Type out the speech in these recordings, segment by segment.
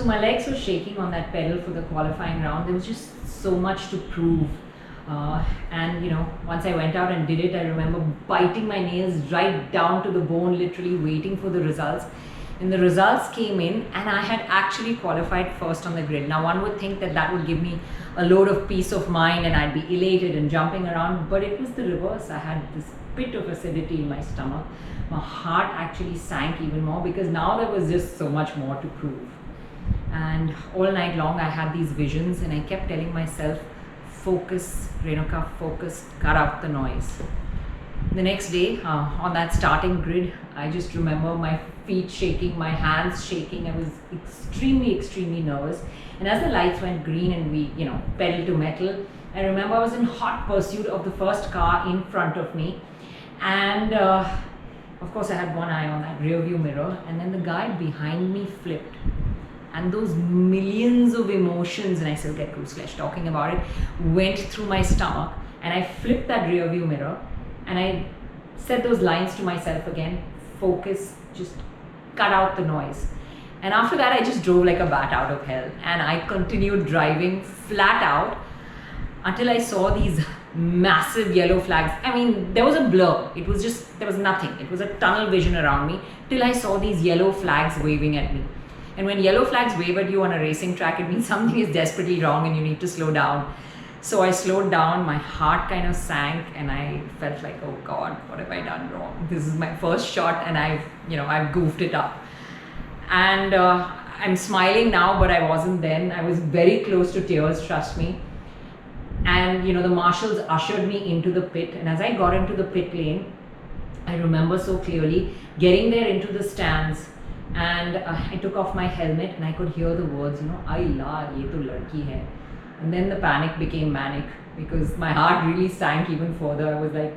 my legs were shaking on that pedal for the qualifying round. There was just so much to prove. And once I went out and did it, I remember biting my nails right down to the bone, literally waiting for the results. And the results came in, and I had actually qualified first on the grid. Now, one would think that that would give me a load of peace of mind and I'd be elated and jumping around, but it was the reverse. I had this pit of acidity in my stomach. My heart actually sank even more because now there was just so much more to prove. And all night long, I had these visions, and I kept telling myself, focus, Renuka, focus, cut out the noise. The next day, on that starting grid, I just remember my feet shaking, my hands shaking. I was extremely nervous. And as the lights went green and we, pedal to metal, I remember I was in hot pursuit of the first car in front of me. And of course, I had one eye on that rear view mirror, and then the guy behind me flipped. And those millions of emotions, and I still get goosebumps talking about it, went through my stomach, and I flipped that rear view mirror, and I said those lines to myself again, focus, just cut out the noise. And after that, I just drove like a bat out of hell, and I continued driving flat out until I saw these massive yellow flags. I mean, there was a blur. There was nothing. It was a tunnel vision around me till I saw these yellow flags waving at me. And when yellow flags wave at you on a racing track, it means something is desperately wrong and you need to slow down. So I slowed down, my heart kind of sank, and I felt like, oh God, what have I done wrong? This is my first shot, and I've goofed it up. And I'm smiling now, but I wasn't then. I was very close to tears, trust me. And the marshals ushered me into the pit, and as I got into the pit lane, I remember so clearly getting there into the stands, and I took off my helmet, and I could hear the words, "Ay la, ye to ladki hai." And then the panic became manic because my heart really sank even further. I was like,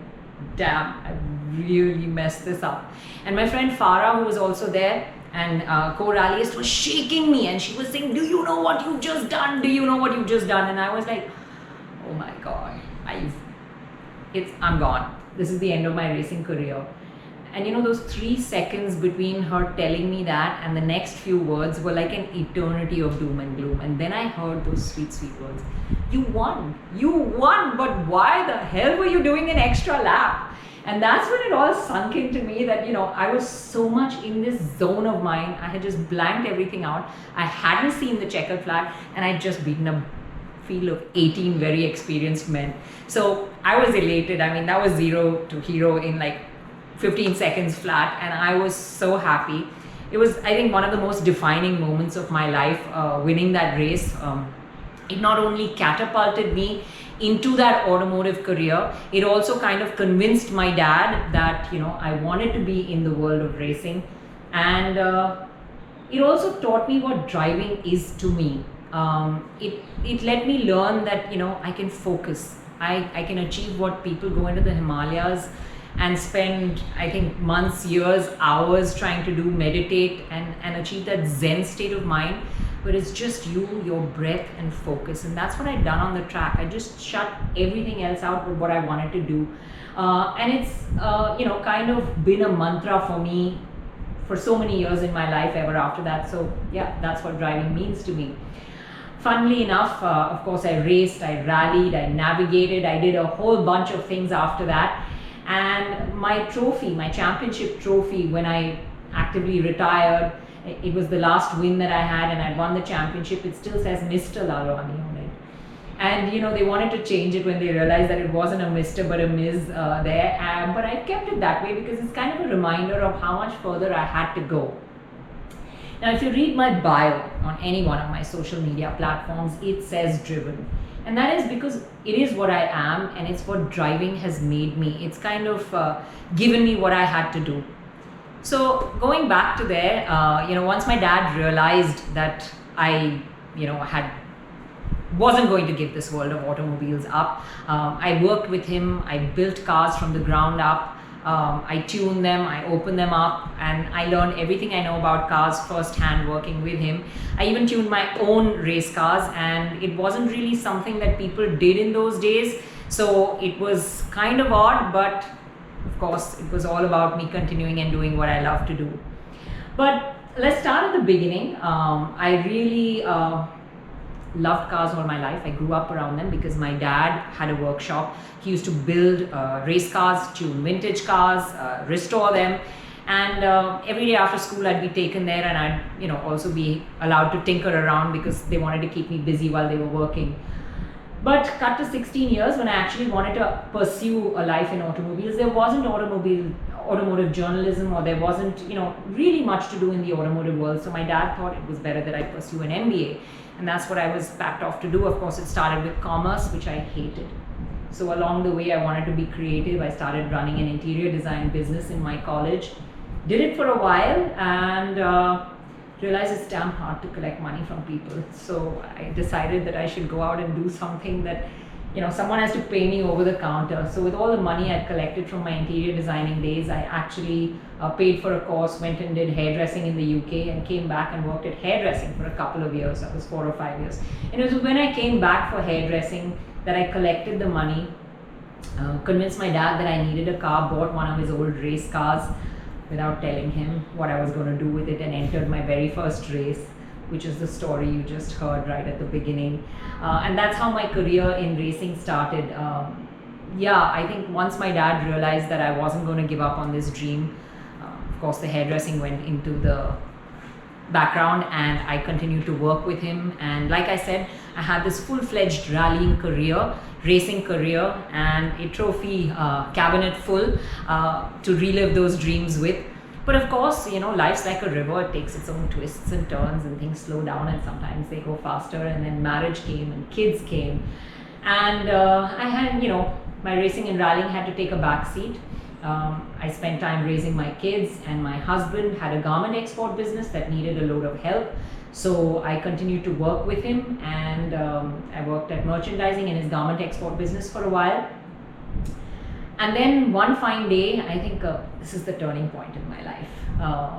damn, I really messed this up. And my friend Farah, who was also there and co-rallyist, was shaking me, and she was saying, do you know what you've just done? Do you know what you've just done? And I was like, oh my God, I'm gone. This is the end of my racing career. And those 3 seconds between her telling me that and the next few words were like an eternity of doom and gloom. And then I heard those sweet words. You won, but why the hell were you doing an extra lap? And that's when it all sunk into me that, I was so much in this zone of mine. I had just blanked everything out. I hadn't seen the checkered flag, and I'd just beaten a field of 18 very experienced men. So I was elated. I mean, that was 0 to hero in like 15 seconds flat, and I was so happy. It was, I think, one of the most defining moments of my life, winning that race. It not only catapulted me into that automotive career, it also kind of convinced my dad that, I wanted to be in the world of racing. And it also taught me what driving is to me. It let me learn that, I can focus. I can achieve what people go into the Himalayas and spend, I think, months, years, hours trying to do, meditate and achieve that Zen state of mind. But it's just you, your breath, and focus. And that's what I'd done on the track. I just shut everything else out with what I wanted to do. And it's, kind of been a mantra for me for so many years in my life ever after that. So yeah, that's what driving means to me. Funnily enough, of course, I raced, I rallied, I navigated, I did a whole bunch of things after that. And my trophy, my championship trophy, when I actively retired, it was the last win that I had, and I'd won the championship. It still says Mister Lalwani on it. And they wanted to change it when they realized that it wasn't a Mister but a Ms. there. But I kept it that way because it's kind of a reminder of how much further I had to go. Now, if you read my bio on any one of my social media platforms, it says driven. And that is because it is what I am, and it's what driving has made me. It's kind of given me what I had to do. So going back to there, once my dad realized that I, wasn't going to give this world of automobiles up, I worked with him. I built cars from the ground up. I tuned them, I opened them up, and I learned everything I know about cars firsthand working with him. I even tuned my own race cars, and it wasn't really something that people did in those days. So it was kind of odd, but of course it was all about me continuing and doing what I love to do. But Let's start at the beginning. I really loved cars all my life. I grew up around them because my dad had a workshop. He used to build race cars, tune vintage cars, restore them. And every day after school, I'd be taken there, and I'd also be allowed to tinker around because they wanted to keep me busy while they were working. But cut to 16 years, when I actually wanted to pursue a life in automobiles, there wasn't automotive journalism, or there wasn't really much to do in the automotive world. So my dad thought it was better that I pursue an MBA, and that's what I was packed off to do. Of course, it started with commerce, which I hated. So along the way, I wanted to be creative. I started running an interior design business in my college. Did it for a while, and realized it's damn hard to collect money from people. So I decided that I should go out and do something that someone has to pay me over the counter. So with all the money I'd collected from my interior designing days, I actually paid for a course, went and did hairdressing in the UK, and came back and worked at hairdressing for a couple of years. That was 4 or 5 years. And it was when I came back for hairdressing that I collected the money, convinced my dad that I needed a car, bought one of his old race cars without telling him what I was going to do with it, and entered my very first race, which is the story you just heard right at the beginning. And that's how my career in racing started. I think once my dad realized that I wasn't going to give up on this dream, of course the hairdressing went into the background, and I continued to work with him. And like I said, I had this full-fledged rallying career, racing career, and a trophy cabinet full to relive those dreams with. But of course, life's like a river. It takes its own twists and turns, and things slow down, and sometimes they go faster. And then marriage came, and kids came, and I had, my racing and rallying had to take a back seat. I spent time raising my kids, and my husband had a garment export business that needed a load of help. So I continued to work with him, and I worked at merchandising in his garment export business for a while. And then one fine day, I think this is the turning point in my life.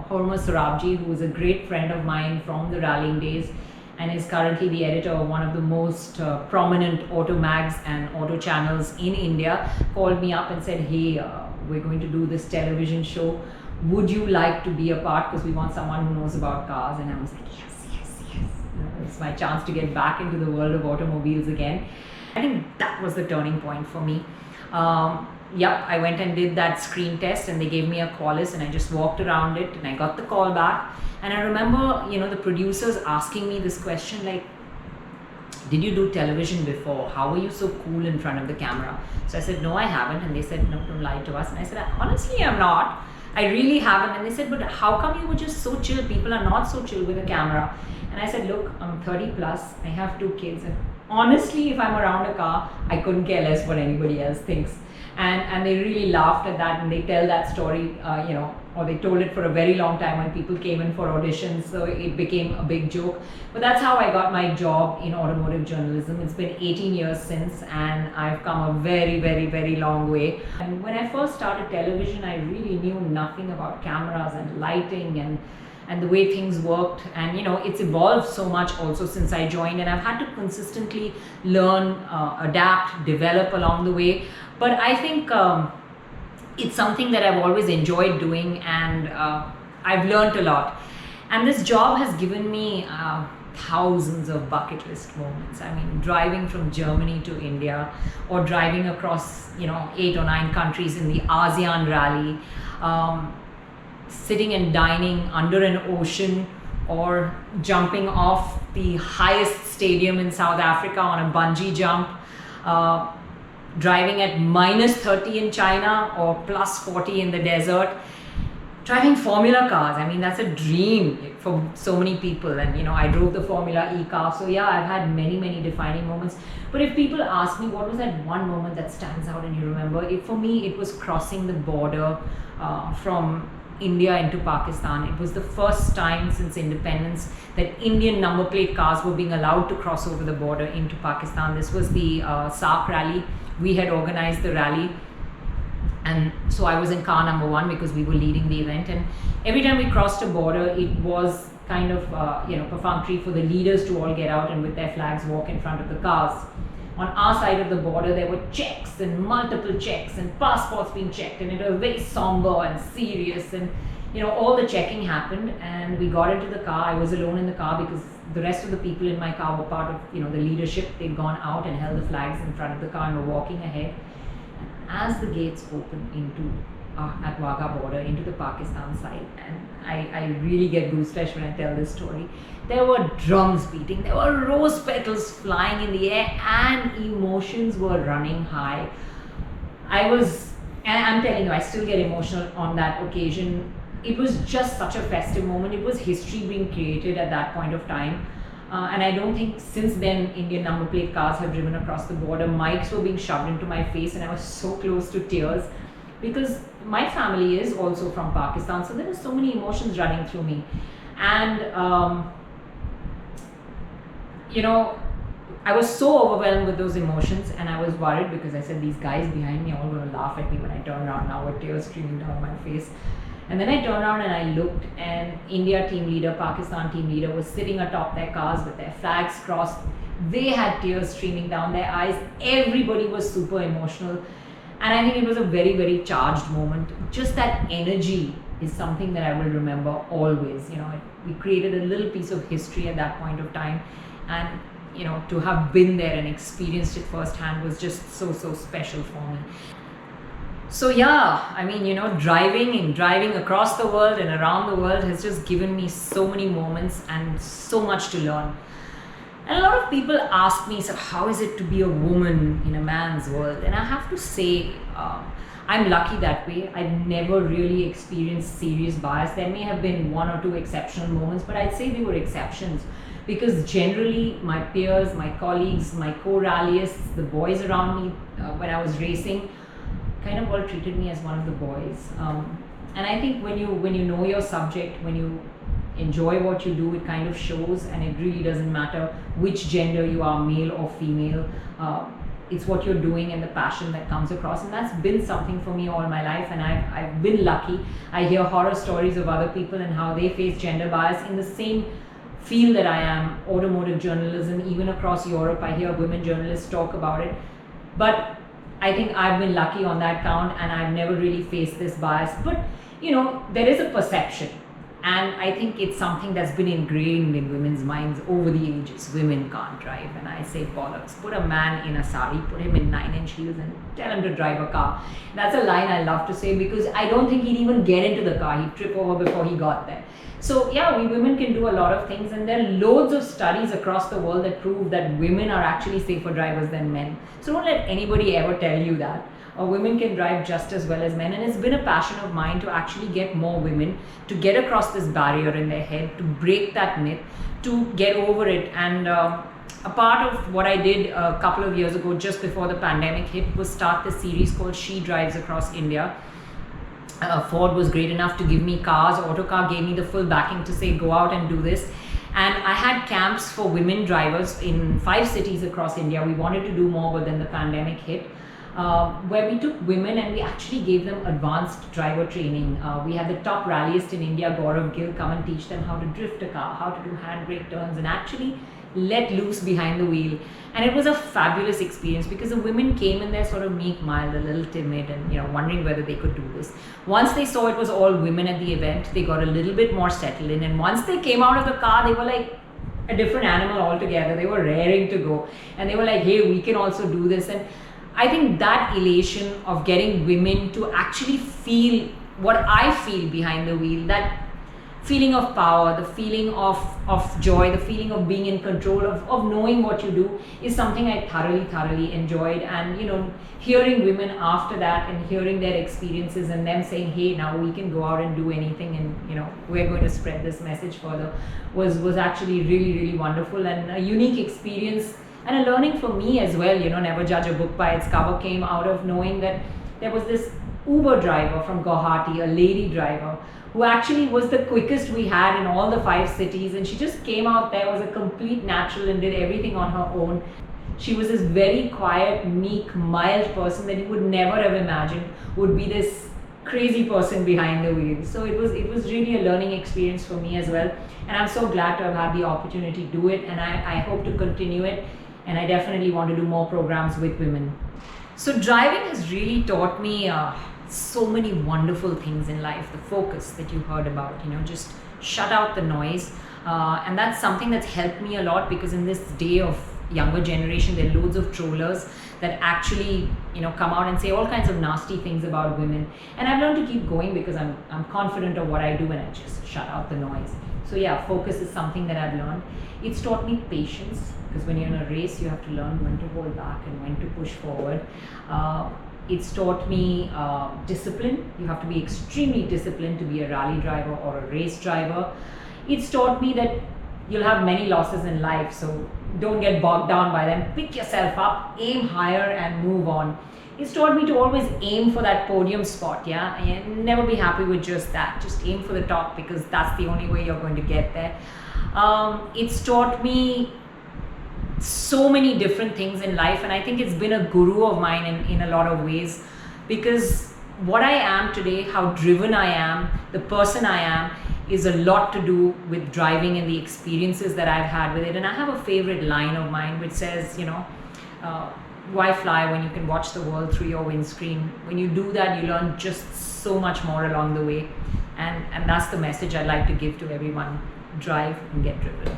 Sorabji, who is a great friend of mine from the rallying days, and is currently the editor of one of the most prominent auto mags and auto channels in India, called me up and said, hey, we're going to do this television show. Would you like to be a part? Because we want someone who knows about cars. And I was like, yes. It's my chance to get back into the world of automobiles again. I think that was the turning point for me. I went and did that screen test, and they gave me a qualis, and I just walked around it, and I got the call back. And I remember, the producers asking me this question, like, did you do television before? How were you so cool in front of the camera? So I said, no, I haven't. And they said, no, don't lie to us. And I said, honestly, I'm not. I really haven't. And they said, but how come you were just so chill? People are not so chill with a camera. And I said, look, I'm 30 plus. I have 2 kids. And honestly, if I'm around a car, I couldn't care less what anybody else thinks. And they really laughed at that, and they tell that story, or they told it for a very long time when people came in for auditions, so it became a big joke. But that's how I got my job in automotive journalism. It's been 18 years since, and I've come a very, very, very long way. And when I first started television, I really knew nothing about cameras and lighting and the way things worked. And it's evolved so much also since I joined, and I've had to consistently learn, adapt, develop along the way. But I think it's something that I've always enjoyed doing, and I've learned a lot. And this job has given me thousands of bucket list moments. I mean, driving from Germany to India, or driving across 8 or 9 countries in the ASEAN rally, sitting and dining under an ocean, or jumping off the highest stadium in South Africa on a bungee jump, driving at -30 in China or +40 in the desert, driving Formula cars. I mean, that's a dream for so many people. And I drove the Formula E car. So yeah, I've had many, many defining moments. But if people ask me what was that one moment that stands out and you remember, for me, it was crossing the border from India into Pakistan. It was the first time since independence that Indian number plate cars were being allowed to cross over the border into Pakistan. This was the SARC rally. We had organized the rally, and so I was in car number 1 because we were leading the event. And every time we crossed a border, it was kind of perfunctory for the leaders to all get out and with their flags walk in front of the cars. On our side of the border, there were checks and multiple checks and passports being checked, and it was very somber and serious. And all the checking happened and we got into the car. I was alone in the car because the rest of the people in my car were part of, the leadership. They'd gone out and held the flags in front of the car and were walking ahead. And as the gates opened into at Wagah border into the Pakistan side, and I really get goosebumps when I tell this story. There were drums beating, there were rose petals flying in the air, and emotions were running high. And I'm telling you, I still get emotional on that occasion. It was just such a festive moment. It was history being created at that point of time. And I don't think since then Indian number plate cars have driven across the border. Mics were being shoved into my face and I was so close to tears because my family is also from Pakistan. So there were so many emotions running through me. And, I was so overwhelmed with those emotions and I was worried because I said, these guys behind me are all going to laugh at me when I turn around now with tears streaming down my face. And then I turned around and I looked, and India team leader, Pakistan team leader was sitting atop their cars with their flags crossed. They had tears streaming down their eyes. Everybody was super emotional. And I think it was a very, very charged moment. Just that energy is something that I will remember always. We created a little piece of history at that point of time. And, to have been there and experienced it firsthand was just so, so special for me. So yeah, I mean, driving across the world and around the world has just given me so many moments and so much to learn. And a lot of people ask me, so how is it to be a woman in a man's world? And I have to say, I'm lucky that way. I've never really experienced serious bias. There may have been one or two exceptional moments, but I'd say they were exceptions. Because generally, my peers, my colleagues, my co-rallyists, the boys around me when I was racing, kind of all treated me as one of the boys. And I think when you know your subject, when you enjoy what you do, it kind of shows, and it really doesn't matter which gender you are, male or female. It's what you're doing and the passion that comes across, and that's been something for me all my life, and I've been lucky. I hear horror stories of other people and how they face gender bias in the same field that I am, automotive journalism. Even across Europe, I hear women journalists talk about it. But I think I've been lucky on that count, and I've never really faced this bias. But, there is a perception, and I think it's something that's been ingrained in women's minds over the ages. Women can't drive, and I say bollocks. Put a man in a sari, put him in 9-inch heels and tell him to drive a car. That's a line I love to say because I don't think he'd even get into the car. He'd trip over before he got there. So yeah, we women can do a lot of things, and there are loads of studies across the world that prove that women are actually safer drivers than men. So don't let anybody ever tell you that. Women can drive just as well as men, and it's been a passion of mine to actually get more women to get across this barrier in their head, to break that myth, to get over it. And a part of what I did a couple of years ago, just before the pandemic hit, was start this series called She Drives Across India. Ford was great enough to give me cars. Autocar gave me the full backing to say, go out and do this. And I had camps for women drivers in 5 cities across India. We wanted to do more, but then the pandemic hit. Where we took women and we actually gave them advanced driver training. We had the top rallyist in India, Gaurav Gill, come and teach them how to drift a car, how to do handbrake turns, and actually let loose behind the wheel. And it was a fabulous experience because the women came in there sort of meek, mild, a little timid, and wondering whether they could do this. Once they saw it was all women at the event, they got a little bit more settled in, and once they came out of the car, they were like a different animal altogether. They were raring to go, and they were like, hey, we can also do this. And I think that elation of getting women to actually feel what I feel behind the wheel, that feeling of power, the feeling of joy, the feeling of being in control, of knowing what you do, is something I thoroughly enjoyed. And hearing women after that and hearing their experiences and them saying, hey, now we can go out and do anything, and we're going to spread this message further, was actually really wonderful, and a unique experience and a learning for me as well. Never judge a book by its cover came out of knowing that there was this Uber driver from Guwahati, a lady driver, who actually was the quickest we had in all the 5 cities, and she just came out there, was a complete natural and did everything on her own. She was this very quiet, meek, mild person that you would never have imagined would be this crazy person behind the wheel. So it was really a learning experience for me as well, and I'm so glad to have had the opportunity to do it, and I hope to continue it, and I definitely want to do more programs with women. So driving has really taught me so many wonderful things in life. The focus that you heard about, just shut out the noise. And that's something that's helped me a lot, because in this day of younger generation, there are loads of trollers that actually come out and say all kinds of nasty things about women, and I've learned to keep going because I'm confident of what I do, and I just shut out the noise. So yeah, focus is something that I've learned. It's taught me patience, because when you're in a race, you have to learn when to hold back and when to push forward. It's taught me discipline. You have to be extremely disciplined to be a rally driver or a race driver. It's taught me that you'll have many losses in life, so don't get bogged down by them. Pick yourself up, aim higher, and move on. It's taught me to always aim for that podium spot, and never be happy with just that. Just aim for the top, because that's the only way you're going to get there. It's taught me so many different things in life, and I think it's been a guru of mine in a lot of ways, because what I am today, how driven I am, the person I am, is a lot to do with driving and the experiences that I've had with it. And I have a favorite line of mine which says, why fly when you can watch the world through your windscreen? When you do that, you learn just so much more along the way. And that's the message I'd like to give to everyone. Drive and get driven.